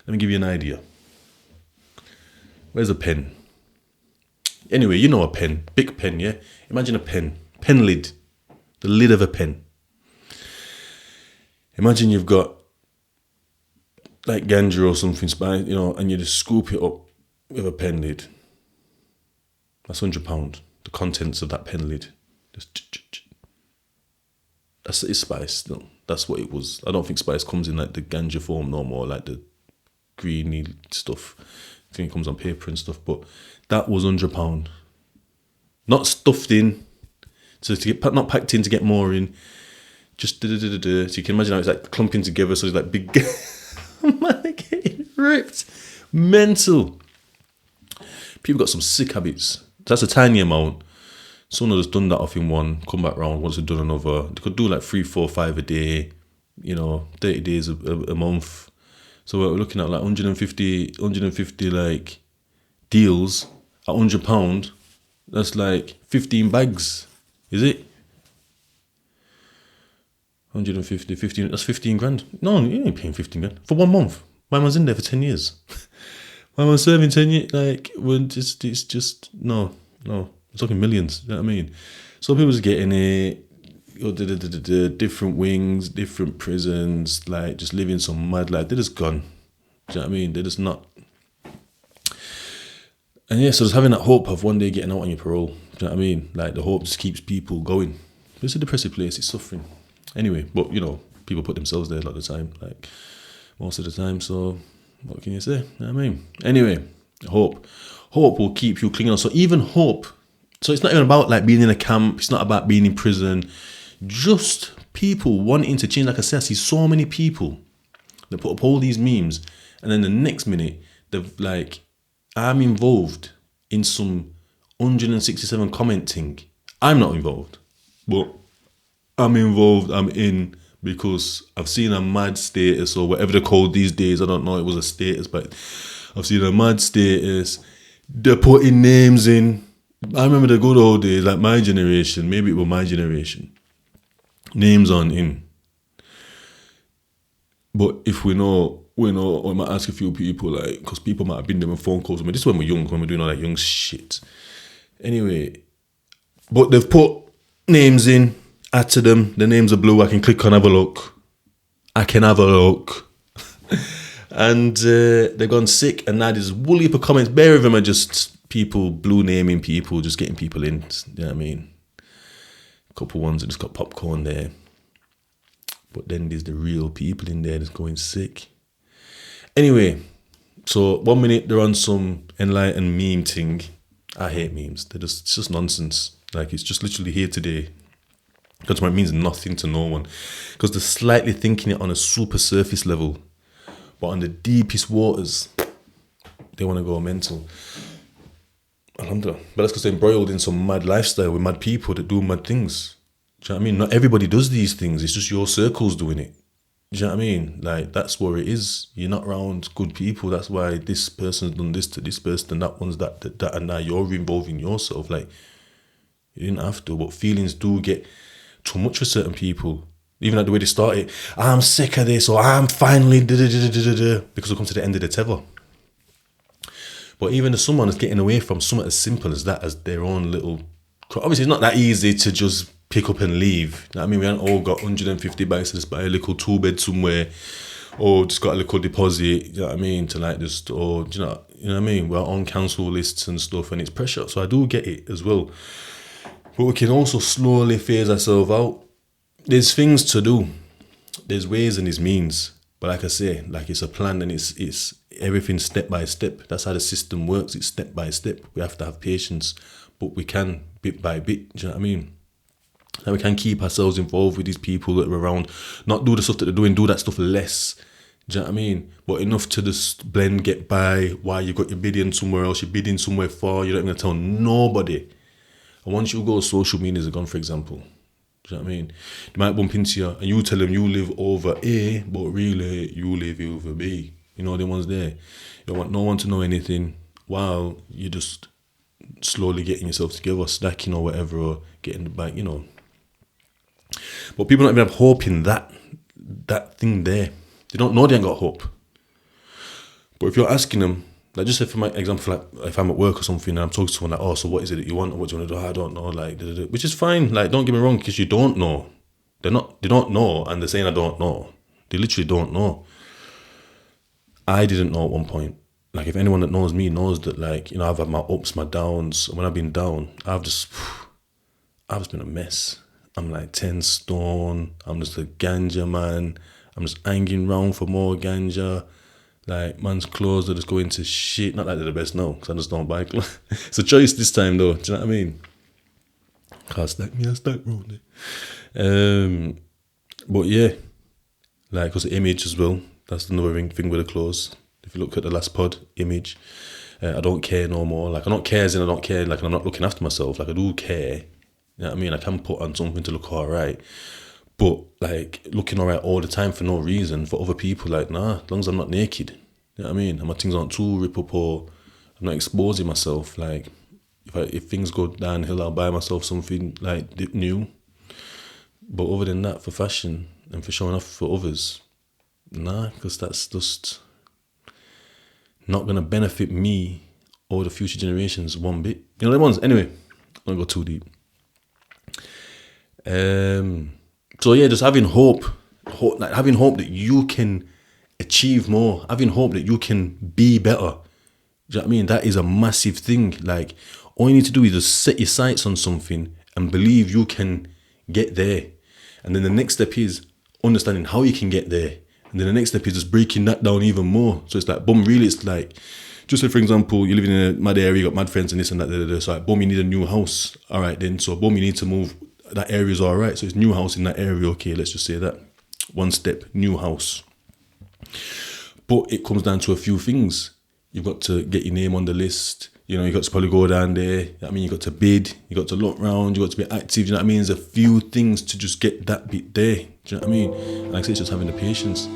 Let me give you an idea. Where's a pen? Anyway, you know a pen. Big pen, yeah? Imagine a pen. Pen lid. The lid of a pen. Imagine you've got like ganja or something, you know, and you just scoop it up with a pen lid. That's £100. The contents of that pen lid. That's it's spice still. That's what it was. I don't think spice comes in like the ganja form no more, like the greeny stuff. I think it comes on paper and stuff, but that was £100. Not stuffed in, so to get not packed in to get more in. Just so you can imagine how it's like clumping together. So it's like big, man, they're getting ripped, mental. People got some sick habits. That's a tiny amount. Someone has done that off in one, come back round, once they've done another. They could do like 3, 4, 5 a day, 30 days a month. So we're looking at like 150 like deals at £100. That's like 15 bags, is it? 150, 15, that's 15 grand. No, you ain't paying 15 grand for 1 month. My man's in there for 10 years. My man's serving 10 years, like, it's just, no. I'm talking millions, you know what I mean? Some people's getting it, different wings, different prisons, like just living some mad life. They're just gone. Do you know what I mean? They're just not. And yeah, so just having that hope of one day getting out on your parole. Do you know what I mean? Like the hope just keeps people going. But it's a depressive place, it's suffering. Anyway, but people put themselves there a lot of the time, like most of the time. So what can you say? You know what I mean? Anyway, hope will keep you clinging on. So even hope. So it's not even about like being in a camp. It's not about being in prison. Just people wanting to change. Like I said, I see so many people that put up all these memes, and then the next minute they've like, I'm involved in some 167 commenting. I'm not involved, but I'm involved. I'm in because I've seen a mad status or whatever they're called these days. I don't know. It was a status, but I've seen a mad status. They're putting names in. I remember the good old days, like my generation, maybe it was my generation. Names on in. But if we know, I might ask a few people, like, because people might have been there with phone calls. I mean, this is when we're young, when we're doing all that young shit. Anyway, but they've put names in, add to them. The names are blue. I can click on, have a look. And they've gone sick, and now there's woolly for comments. Bare of them are just people blue naming people, just getting people in. You know what I mean? A couple ones that just got popcorn there. But then there's the real people in there that's going sick. Anyway, so 1 minute they're on some enlightened meme thing. I hate memes. It's just nonsense. Like, it's just literally here today. Because it means nothing to no one. Because they're slightly thinking it on a super surface level. But on the deepest waters, they want to go mental. Alhamdulillah. But that's because they're embroiled in some mad lifestyle with mad people that do mad things. Do you know what I mean? Not everybody does these things. It's just your circles doing it. Do you know what I mean? Like, that's where it is. You're not around good people. That's why this person's done this to this person and that one's that, and now you're involving yourself. Like, you didn't have to, but feelings do get too much for certain people. Even like the way they started, I'm sick of this, or I'm finally because we'll come to the end of the tether. But even if someone is getting away from something as simple as that, as their own little... Obviously, it's not that easy to just pick up and leave. You know what I mean? We haven't all got 150 bucks to just buy a little 2-bed somewhere, or just got a little deposit, you know what I mean, to like just, or, you know what I mean? We're on council lists and stuff, and it's pressure. So I do get it as well. But we can also slowly phase ourselves out. There's things to do. There's ways and there's means. But like I say, like it's a plan, and it's everything step by step. That's how the system works. It's step by step. We have to have patience, but we can bit by bit. Do you know what I mean? And we can keep ourselves involved with these people that are around. Not do the stuff that they're doing. Do that stuff less. Do you know what I mean? But enough to just blend, get by. While you got your bidding somewhere else, you're bidding somewhere far. You're not going to tell nobody. And once you go, social medias are gone, for example. Do you know what I mean? They might bump into you and you tell them you live over A, but really you live over B. You know, the ones there. You don't want no one to know anything while you're just slowly getting yourself together, stacking or whatever, or getting the back, you know. But people don't even have hope in that thing there. They don't know they ain't got hope. But if you're asking them, like just say for my example, like if I'm at work or something and I'm talking to someone like, oh, so what is it that you want or what do you want to do? I don't know, like, which is fine. Like, don't get me wrong, because you don't know. They don't know, and they're saying I don't know. They literally don't know. I didn't know at one point. Like, if anyone that knows me knows that, like, you know, I've had my ups, my downs. When I've been down, I've just been a mess. I'm like 10 stone. I'm just a ganja man. I'm just hanging round for more ganja. Like, man's clothes are just going to shit. Not like they're the best, no, because I just don't buy clothes. It's a choice this time, though. Do you know what I mean? Can't stack me, I stack round it. But yeah, like, because the image as well. That's another thing with the clothes. If you look at the last pod, image. I don't care no more. Like, I don't care as in I don't care. Like, I'm not looking after myself. Like, I do care. You know what I mean? I can put on something to look alright. But, like, looking alright all the time for no reason, for other people, like, nah, as long as I'm not naked. You know what I mean? And my things aren't too rip up or I'm not exposing myself. Like, if things go downhill, I'll buy myself something, like, new. But other than that, for fashion and for showing off for others, nah, because that's just not going to benefit me or the future generations one bit. You know the ones? Anyway, I don't go too deep. So yeah, just having hope, like having hope that you can achieve more, having hope that you can be better. Do you know what I mean? That is a massive thing. Like, all you need to do is just set your sights on something and believe you can get there. And then the next step is understanding how you can get there. And then the next step is just breaking that down even more. So it's like, boom, really, it's like, just say, for example, you're living in a mad area, you got mad friends and this and that. So like, boom, you need a new house. All right, then. So boom, you need to move. That area is all right. So it's new house in that area. Okay, let's just say that. One step, new house. But it comes down to a few things. You've got to get your name on the list. You know, you got to probably go down there. I mean, you got to bid. You got to look around. You got to be active. You know what I mean? There's a few things to just get that bit there. Do you know what I mean? And like I say, it's just having the patience.